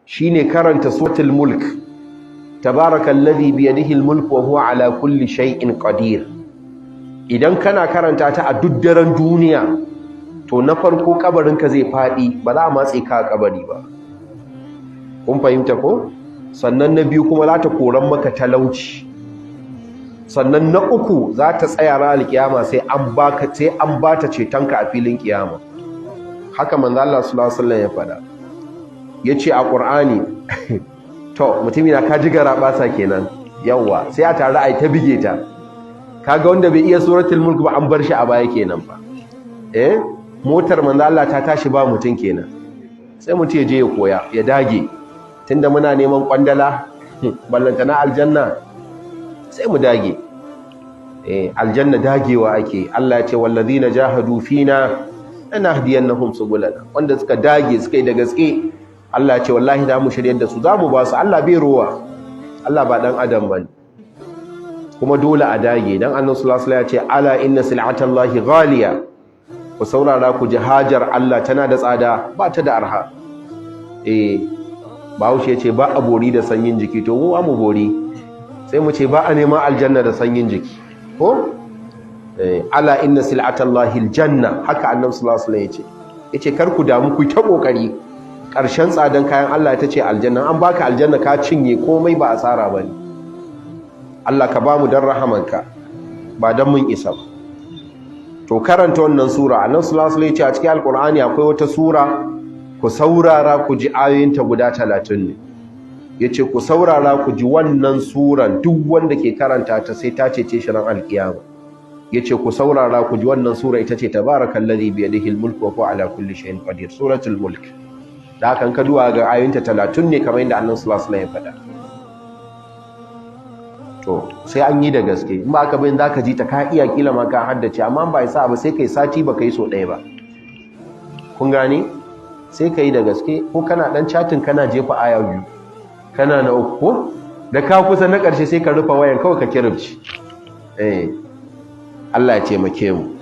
shine karanta suratul mulk, tabarakallazi biyadihi almulku wa huwa ala kulli shay'in qadir. Idan kana karanta ta a duk daren duniya, to na farko kabarinka zai fadi, ba za a matse ka a kabari ba. Kun fahimta ko? Sannan na biyu kuma za ta koran maka talauci. Sannan na uku za ta tsaya ran alkiyama sai an bata cetonka a filin kiyama. Haka manzo Allah sallallahu alaihi wasallam ya faɗa. Yace a Qur'ani to mutumi na kaji garabasa kenan. Yawa sai a tare ai ta bige ta. Kaga wanda bai iya suratul mulk ba an bar shi a baya kenan fa. Motar manzo Allah ta tashi ba mutun kenan. Sai mutum ya je ya koya, ya dage. Tunda muna neman kwandala, ballantana aljanna, sai mu dage. Aljanna dagewa ake. Allah ya ce wallazina jahadu fina lanahdiyannahum subulana. Wanda suka dage suka yi da gaske, Allah ya ce wallahi da mu shiryar da su, za mu ba su. Allah bai ruwa. Allah ba dan adam bane. Kuma dole a dage dan Annabi sallallahu alaihi wasallam ya ce ala inna sil'atallahi ghaliya. Ku saurara ku ji hajar Allah tana da tsada, ba ta da arha. Bahaushe ya ce ba a bori da sanyin jiki, to mu mu bori. Sai mu ce ba a neman aljanna da sanyin jiki. Ko? Ala inna sil'atallahi aljanna, haka Annabi sallallahu alaihi wasallam yace kar ku damu ku ta kokari. Karshen tsadan kayan Allah ita ce aljanna. An baka aljanna ka cinye komai ba asara bane. Allah ka bamu dan rahamanka, ba dan mun isa ba. To karanta wannan sura, Annabi sallallahu alaihi wasallam yace a cikin Alqur'ani akwai wata sura, ku saurara ku ji ayoyinta guda 30 ne. Yace ku saurara ku ji wannan suran, duk wanda ke karanta ta sai ta cece shi ran alkiyama. Yace ku saurara ku ji wannan sura, ita ce tabarakallazi biyadihi almulku wa huwa ala kulli shay'in qadir, suratul mulk. Da kan ka duwa ga ayoyinta 30 ne kamar yadda Annabi sallallahu alaihi wasallam ya faɗa. To sai an yi da gaske, in ba ka bayin zaka ji ta ka iya kila ma ka haddace, amma ba isa ba sai kai sati ba kai so ɗaya ba. Kun gane? Sai kai da gaske, ko kana dan chatting kana jefa aya biyu, kana na uku, da ka kusa na ƙarshe sai ka rufe wayan kawai ka kirubci. Allah ya taimake mu.